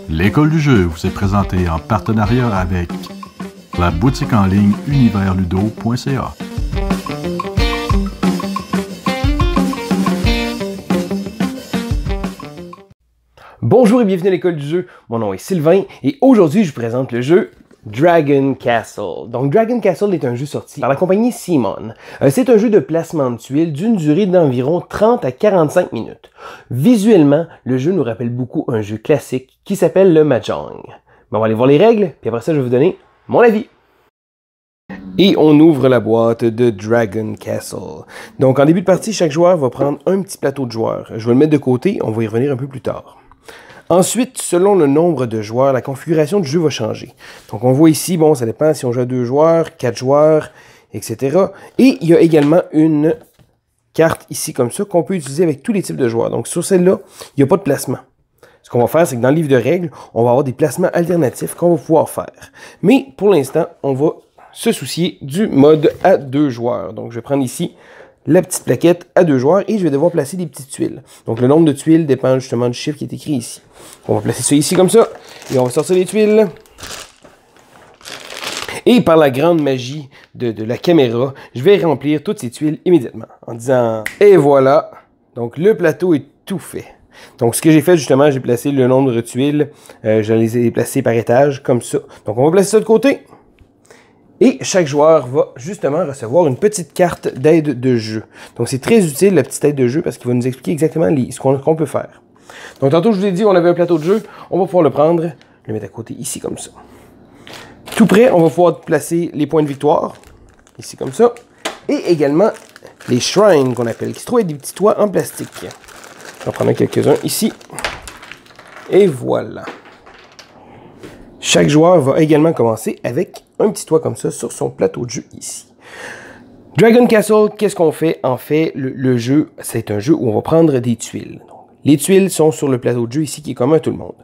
L'école du jeu vous est présentée en partenariat avec la boutique en ligne universludo.ca. Bonjour et bienvenue à l'école du jeu, mon nom est Sylvain et aujourd'hui je vous présente le jeu Dragon Castle. Donc Dragon Castle est un jeu sorti par la compagnie CMON. C'est un jeu de placement de tuiles d'une durée d'environ 30 à 45 minutes. Visuellement, le jeu nous rappelle beaucoup un jeu classique qui s'appelle le Mahjong. On va aller voir les règles, puis après ça je vais vous donner mon avis. Et on ouvre la boîte de Dragon Castle. Donc en début de partie, chaque joueur va prendre un petit plateau de joueurs. Je vais le mettre de côté, on va y revenir un peu plus tard. Ensuite, selon le nombre de joueurs, la configuration du jeu va changer. Donc on voit ici, bon, ça dépend si on joue à 2 joueurs, 4 joueurs, etc. Et il y a également une carte ici comme ça qu'on peut utiliser avec tous les types de joueurs. Donc sur celle-là, il n'y a pas de placement. Ce qu'on va faire, c'est que dans le livre de règles, on va avoir des placements alternatifs qu'on va pouvoir faire. Mais pour l'instant, on va se soucier du mode à 2 joueurs. Donc je vais prendre ici la petite plaquette à 2 joueurs et je vais devoir placer des petites tuiles. Donc le nombre de tuiles dépend justement du chiffre qui est écrit ici. On va placer ça ici comme ça et on va sortir les tuiles. Et par la grande magie de la caméra, je vais remplir toutes ces tuiles immédiatement en disant « Et voilà !» Donc le plateau est tout fait. Donc ce que j'ai fait justement, j'ai placé le nombre de tuiles, je les ai placées par étage comme ça. Donc on va placer ça de côté. Et chaque joueur va justement recevoir une petite carte d'aide de jeu. Donc c'est très utile la petite aide de jeu parce qu'il va nous expliquer exactement ce qu'on peut faire. Donc tantôt je vous ai dit on avait un plateau de jeu, on va pouvoir le prendre, le mettre à côté ici comme ça. Tout près, on va pouvoir placer les points de victoire, ici comme ça. Et également les shrines qu'on appelle, qui se trouvent avec des petits toits en plastique. Je vais en prendre quelques-uns ici. Et voilà. Chaque joueur va également commencer avec un petit toit comme ça sur son plateau de jeu ici. Dragon Castle, qu'est-ce qu'on fait? En fait, le jeu, c'est un jeu où on va prendre des tuiles. Donc, les tuiles sont sur le plateau de jeu ici qui est commun à tout le monde.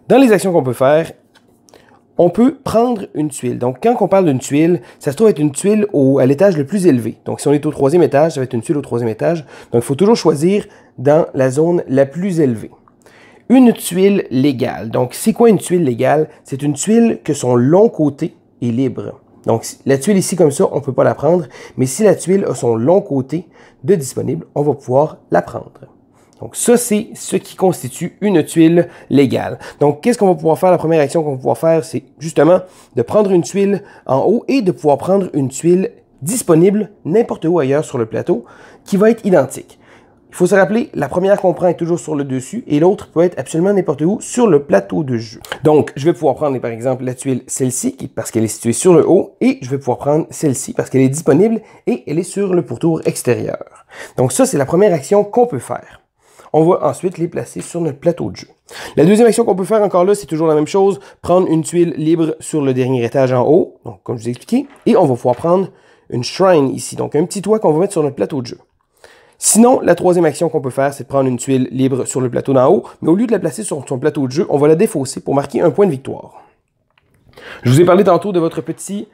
Dans les actions qu'on peut faire, on peut prendre une tuile. Donc, quand on parle d'une tuile, ça se trouve être une tuile à l'étage le plus élevé. Donc, si on est au 3e étage, ça va être une tuile au 3e étage. Donc, il faut toujours choisir dans la zone la plus élevée. Une tuile légale. Donc, c'est quoi une tuile légale? C'est une tuile que son long côté est libre. Donc, la tuile ici, comme ça, on ne peut pas la prendre. Mais si la tuile a son long côté de disponible, on va pouvoir la prendre. Donc, ça, c'est ce qui constitue une tuile légale. Donc, qu'est-ce qu'on va pouvoir faire? La première action qu'on va pouvoir faire, c'est justement de prendre une tuile en haut et de pouvoir prendre une tuile disponible n'importe où ailleurs sur le plateau qui va être identique. Il faut se rappeler, la première qu'on prend est toujours sur le dessus et l'autre peut être absolument n'importe où sur le plateau de jeu. Donc, je vais pouvoir prendre par exemple la tuile celle-ci parce qu'elle est située sur le haut et je vais pouvoir prendre celle-ci parce qu'elle est disponible et elle est sur le pourtour extérieur. Donc ça, c'est la première action qu'on peut faire. On va ensuite les placer sur notre plateau de jeu. La deuxième action qu'on peut faire encore là, c'est toujours la même chose, prendre une tuile libre sur le dernier étage en haut, donc comme je vous ai expliqué, et on va pouvoir prendre une shrine ici, donc un petit toit qu'on va mettre sur notre plateau de jeu. Sinon, la troisième action qu'on peut faire, c'est de prendre une tuile libre sur le plateau d'en haut, mais au lieu de la placer sur son plateau de jeu, on va la défausser pour marquer un point de victoire. Je vous ai parlé tantôt de votre petit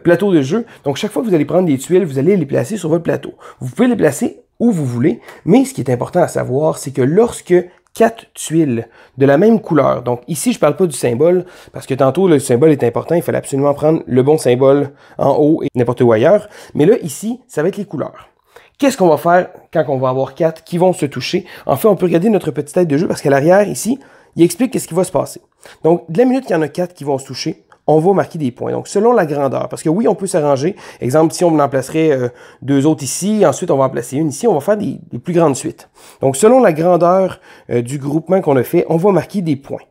plateau de jeu. Donc, chaque fois que vous allez prendre des tuiles, vous allez les placer sur votre plateau. Vous pouvez les placer où vous voulez, mais ce qui est important à savoir, c'est que lorsque 4 tuiles de la même couleur, donc ici, je ne parle pas du symbole, parce que tantôt, le symbole est important, il fallait absolument prendre le bon symbole en haut et n'importe où ailleurs, mais là, ici, ça va être les couleurs. Qu'est-ce qu'on va faire quand on va avoir 4 qui vont se toucher? En fait, on peut regarder notre petite tête de jeu parce qu'à l'arrière, ici, il explique qu'est-ce qui va se passer. Donc, de la minute qu'il y en a 4 qui vont se toucher, on va marquer des points. Donc, selon la grandeur. Parce que oui, on peut s'arranger. Exemple, si on en placerait 2 autres ici, ensuite on va en placer une ici, on va faire des plus grandes suites. Donc, selon la grandeur du groupement qu'on a fait, on va marquer des points.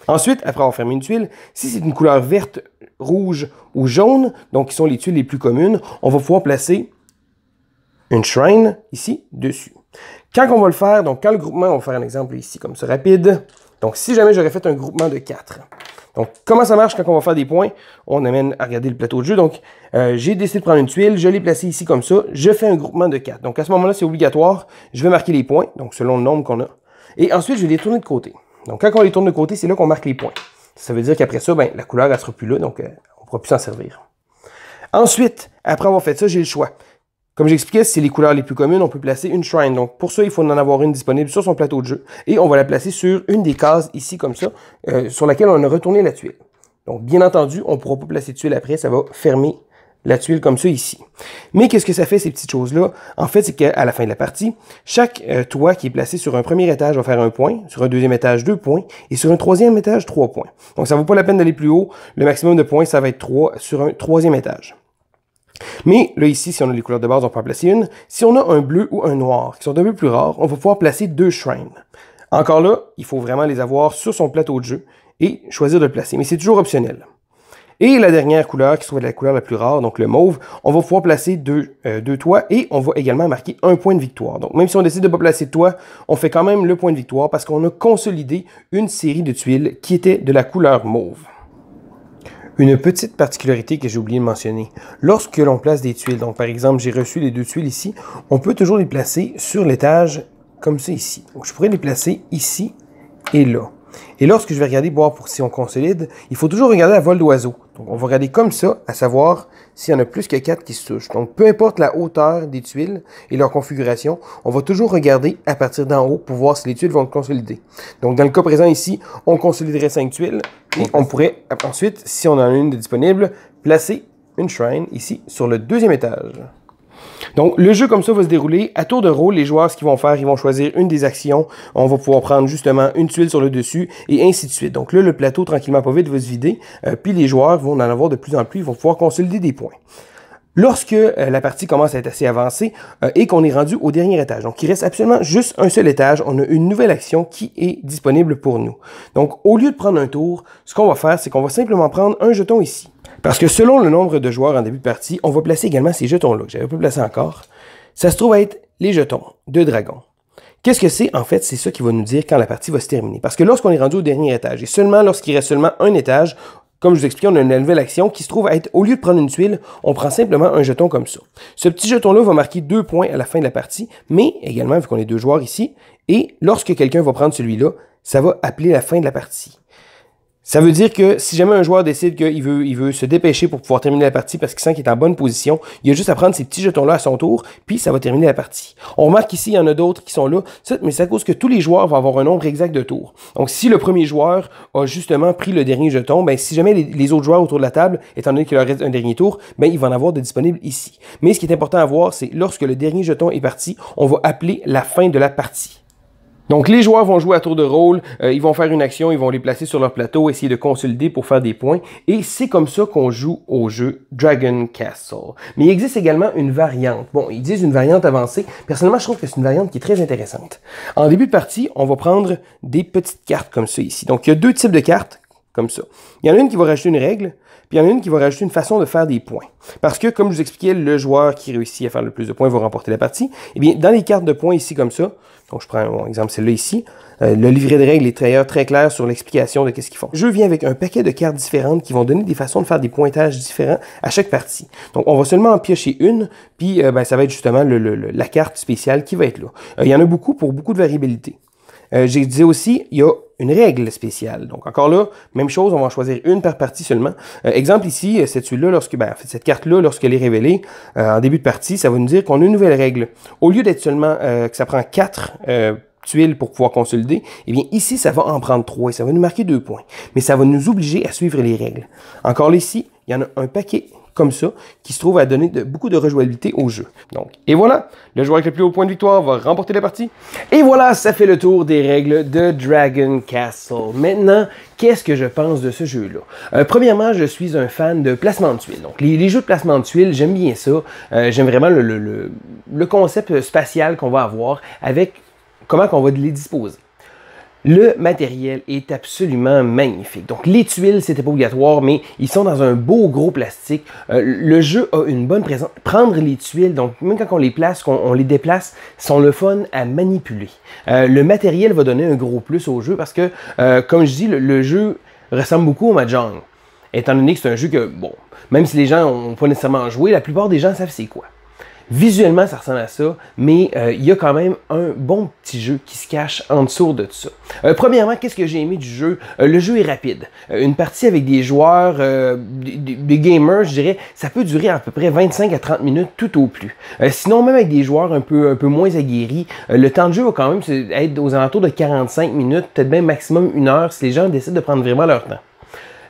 Ensuite, après avoir fermé une tuile, si c'est une couleur verte, rouge ou jaune, donc qui sont les tuiles les plus communes, on va pouvoir placer une shrine ici, dessus. Quand on va le faire, donc quand le groupement, on va faire un exemple ici, comme ça, rapide. Donc, si jamais j'aurais fait un groupement de 4. Donc, comment ça marche quand on va faire des points? On amène à regarder le plateau de jeu. Donc, j'ai décidé de prendre une tuile, je l'ai placée ici comme ça, je fais un groupement de 4. Donc, à ce moment-là, c'est obligatoire. Je vais marquer les points, donc selon le nombre qu'on a. Et ensuite, je vais les tourner de côté. Donc, quand on les tourne de côté, c'est là qu'on marque les points. Ça veut dire qu'après ça, ben, la couleur, elle ne sera plus là, donc on ne pourra plus s'en servir. Ensuite, après avoir fait ça, j'ai le choix. Comme j'expliquais, c'est les couleurs les plus communes, on peut placer une shrine. Donc pour ça, il faut en avoir une disponible sur son plateau de jeu. Et on va la placer sur une des cases ici comme ça, sur laquelle on a retourné la tuile. Donc bien entendu, on ne pourra pas placer de tuile après, ça va fermer la tuile comme ça ici. Mais qu'est-ce que ça fait ces petites choses-là? En fait, c'est qu'à la fin de la partie, chaque toit qui est placé sur un premier étage va faire 1 point, sur un deuxième étage 2 points, et sur un troisième étage 3 points. Donc ça ne vaut pas la peine d'aller plus haut, le maximum de points, ça va être 3 sur un troisième étage. Mais là ici, si on a les couleurs de base, on peut en placer une. Si on a un bleu ou un noir, qui sont un peu plus rares, on va pouvoir placer 2 shrines. Encore là, il faut vraiment les avoir sur son plateau de jeu et choisir de le placer, mais c'est toujours optionnel. Et la dernière couleur, qui se trouve être la couleur la plus rare, donc le mauve, on va pouvoir placer deux toits et on va également marquer 1 point de victoire. Donc même si on décide de ne pas placer de toit, on fait quand même le point de victoire parce qu'on a consolidé une série de tuiles qui étaient de la couleur mauve. Une petite particularité que j'ai oublié de mentionner. Lorsque l'on place des tuiles, donc par exemple j'ai reçu les 2 tuiles ici, on peut toujours les placer sur l'étage comme ça ici. Donc je pourrais les placer ici et là. Et lorsque je vais regarder voir pour si on consolide, il faut toujours regarder à vol d'oiseau. Donc on va regarder comme ça, à savoir s'il y en a plus que 4 qui se touchent. Donc peu importe la hauteur des tuiles et leur configuration, on va toujours regarder à partir d'en haut pour voir si les tuiles vont consolider. Donc dans le cas présent ici, on consoliderait 5 tuiles et on pourrait ensuite, si on en a une de disponible, placer une shrine ici sur le deuxième étage. Donc, le jeu comme ça va se dérouler. À tour de rôle, les joueurs, ce qu'ils vont faire, ils vont choisir une des actions. On va pouvoir prendre justement une tuile sur le dessus et ainsi de suite. Donc là, le plateau, tranquillement pas vite, va se vider. Puis les joueurs vont en avoir de plus en plus. Ils vont pouvoir consolider des points. Lorsque la partie commence à être assez avancée et qu'on est rendu au dernier étage, donc il reste absolument juste un seul étage, on a une nouvelle action qui est disponible pour nous. Donc, au lieu de prendre un tour, ce qu'on va faire, c'est qu'on va simplement prendre un jeton ici. Parce que selon le nombre de joueurs en début de partie, on va placer également ces jetons-là, que j'avais pas placé encore. Ça se trouve être les jetons de dragon. Qu'est-ce que c'est? En fait, c'est ça qui va nous dire quand la partie va se terminer. Parce que lorsqu'on est rendu au dernier étage, et seulement lorsqu'il reste seulement un étage, comme je vous expliquais, on a une nouvelle action qui se trouve être, au lieu de prendre une tuile, on prend simplement un jeton comme ça. Ce petit jeton-là va marquer 2 points à la fin de la partie, mais également, vu qu'on est 2 joueurs ici, et lorsque quelqu'un va prendre celui-là, ça va appeler la fin de la partie. Ça veut dire que si jamais un joueur décide qu'il veut se dépêcher pour pouvoir terminer la partie parce qu'il sent qu'il est en bonne position, il a juste à prendre ces petits jetons-là à son tour, puis ça va terminer la partie. On remarque qu'ici, il y en a d'autres qui sont là, mais c'est à cause que tous les joueurs vont avoir un nombre exact de tours. Donc, si le premier joueur a justement pris le dernier jeton, ben si jamais les autres joueurs autour de la table, étant donné qu'il leur reste un dernier tour, ben il va en avoir de disponibles ici. Mais ce qui est important à voir, c'est lorsque le dernier jeton est parti, on va appeler la fin de la partie. Donc, les joueurs vont jouer à tour de rôle, ils vont faire une action, ils vont les placer sur leur plateau, essayer de consolider pour faire des points. Et c'est comme ça qu'on joue au jeu Dragon Castle. Mais il existe également une variante. Bon, ils disent une variante avancée. Personnellement, je trouve que c'est une variante qui est très intéressante. En début de partie, on va prendre des petites cartes comme ça ici. Donc, il y a 2 types de cartes comme ça. Il y en a une qui va rajouter une règle, puis il y en a une qui va rajouter une façon de faire des points. Parce que, comme je vous expliquais, le joueur qui réussit à faire le plus de points va remporter la partie. Eh bien, dans les cartes de points ici comme ça, donc je prends mon exemple celle-là ici, le livret de règles est d'ailleurs très clair sur l'explication de qu'est-ce qu'ils font. Le jeu vient avec un paquet de cartes différentes qui vont donner des façons de faire des pointages différents à chaque partie. Donc, on va seulement en piocher une, puis ça va être justement la carte spéciale qui va être là. Il y en a beaucoup pour beaucoup de variabilité. J'ai dit aussi, il y a une règle spéciale. Donc, encore là, même chose, on va en choisir une par partie seulement. Exemple ici, cette tuile-là, cette carte-là, lorsqu'elle est révélée en début de partie, ça va nous dire qu'on a une nouvelle règle. Au lieu d'être seulement que ça prend 4 tuiles pour pouvoir consolider, eh bien ici, ça va en prendre 3 et ça va nous marquer 2 points. Mais ça va nous obliger à suivre les règles. Encore là, ici, il y en a un paquet comme ça, qui se trouve à donner beaucoup de rejouabilité au jeu. Donc, et voilà, le joueur avec le plus haut point de victoire va remporter la partie. Et voilà, ça fait le tour des règles de Dragon Castle. Maintenant, qu'est-ce que je pense de ce jeu-là? Premièrement, je suis un fan de placement de tuiles. Donc, les jeux de placement de tuiles, j'aime bien ça. J'aime vraiment le concept spatial qu'on va avoir avec comment on va les disposer. Le matériel est absolument magnifique. Donc, les tuiles, c'était pas obligatoire, mais ils sont dans un beau gros plastique. Le jeu a une bonne présence. Prendre les tuiles, donc même quand on les place, qu'on les déplace, sont le fun à manipuler. Le matériel va donner un gros plus au jeu parce que, comme je dis, le jeu ressemble beaucoup au Mahjong. Étant donné que c'est un jeu que, bon, même si les gens n'ont pas nécessairement joué, la plupart des gens savent c'est quoi. Visuellement, ça ressemble à ça, mais il y a quand même un bon petit jeu qui se cache en dessous de tout ça. Premièrement, qu'est-ce que j'ai aimé du jeu? Le jeu est rapide. Une partie avec des joueurs, des gamers, je dirais, ça peut durer à peu près 25 à 30 minutes tout au plus. Sinon, même avec des joueurs un peu moins aguerris, le temps de jeu va quand même être aux alentours de 45 minutes, peut-être même maximum 1 heure si les gens décident de prendre vraiment leur temps.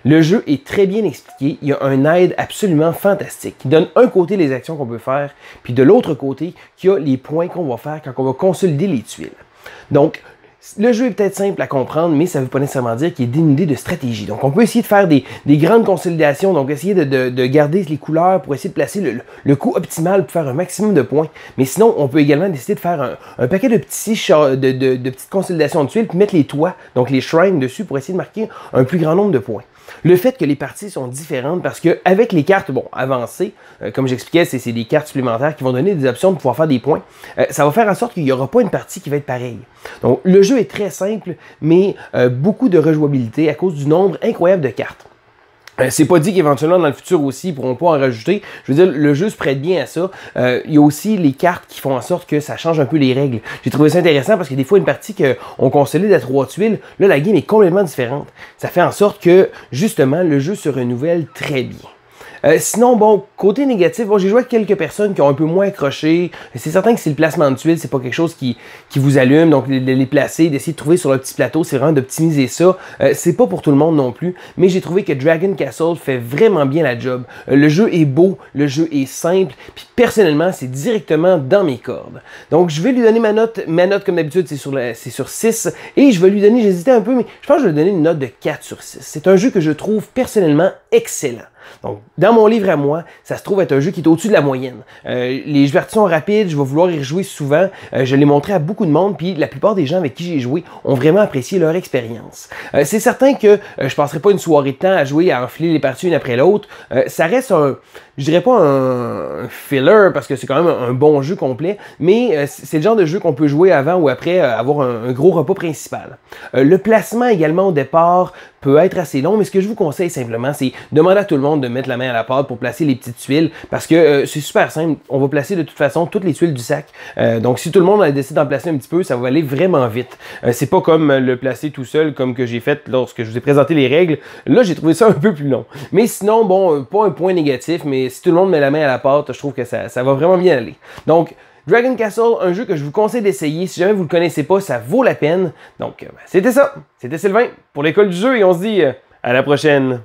Le jeu est très bien expliqué, il y a un aide absolument fantastique qui donne un côté les actions qu'on peut faire, puis de l'autre côté, qui a les points qu'on va faire quand on va consolider les tuiles. Donc, le jeu est peut-être simple à comprendre, mais ça ne veut pas nécessairement dire qu'il est dénudé de stratégie. Donc, on peut essayer de faire des grandes consolidations, donc essayer de garder les couleurs pour essayer de placer le coup optimal pour faire un maximum de points. Mais sinon, on peut également décider de faire un paquet de petites consolidations de tuiles, puis mettre les toits, donc les shrines dessus, pour essayer de marquer un plus grand nombre de points. Le fait que les parties sont différentes parce qu'avec les cartes avancées, comme j'expliquais, c'est des cartes supplémentaires qui vont donner des options de pouvoir faire des points. Ça va faire en sorte qu'il n'y aura pas une partie qui va être pareille. Donc le jeu est très simple, mais beaucoup de rejouabilité à cause du nombre incroyable de cartes. C'est pas dit qu'éventuellement dans le futur aussi ils pourront pas en rajouter. Je veux dire, le jeu se prête bien à ça. Il y a aussi les cartes qui font en sorte que ça change un peu les règles. J'ai trouvé ça intéressant parce que des fois une partie qu'on consolide à 3 tuiles, là la game est complètement différente. Ça fait en sorte que justement le jeu se renouvelle très bien. Sinon, bon, côté négatif, bon, j'ai joué avec quelques personnes qui ont un peu moins accroché. C'est certain que c'est le placement de tuiles, c'est pas quelque chose qui vous allume, donc les placer, d'essayer de trouver sur le petit plateau, c'est vraiment d'optimiser ça. C'est pas pour tout le monde non plus, mais j'ai trouvé que Dragon Castle fait vraiment bien la job. Le jeu est beau, le jeu est simple, puis personnellement, c'est directement dans mes cordes. Donc, je vais lui donner ma note. Ma note, comme d'habitude, c'est sur 6, et je vais lui donner, j'hésitais un peu, mais je pense que je vais lui donner une note de 4 sur 6. C'est un jeu que je trouve personnellement excellent. Donc, dans mon livre à moi, ça se trouve être un jeu qui est au-dessus de la moyenne. Les versions rapides, je vais vouloir y rejouer souvent. Je l'ai montré à beaucoup de monde, puis la plupart des gens avec qui j'ai joué ont vraiment apprécié leur expérience. C'est certain que je passerai pas une soirée de temps à jouer, à enfiler les parties une après l'autre. Ça reste je dirais pas un filler, parce que c'est quand même un bon jeu complet, mais c'est le genre de jeu qu'on peut jouer avant ou après avoir un gros repas principal. Le placement également au départ peut être assez long, mais ce que je vous conseille simplement, c'est demander à tout le monde de mettre la main à la pâte pour placer les petites tuiles, parce que c'est super simple. On va placer de toute façon toutes les tuiles du sac. Donc si tout le monde décide d'en placer un petit peu, ça va aller vraiment vite. C'est pas comme le placer tout seul, comme que j'ai fait lorsque je vous ai présenté les règles. Là, j'ai trouvé ça un peu plus long. Mais sinon, bon, pas un point négatif, mais si tout le monde met la main à la pâte, je trouve que ça va vraiment bien aller. Donc, Dragon Castle, un jeu que je vous conseille d'essayer. Si jamais vous ne le connaissez pas, ça vaut la peine. Donc, c'était ça. C'était Sylvain pour l'école du jeu et on se dit à la prochaine.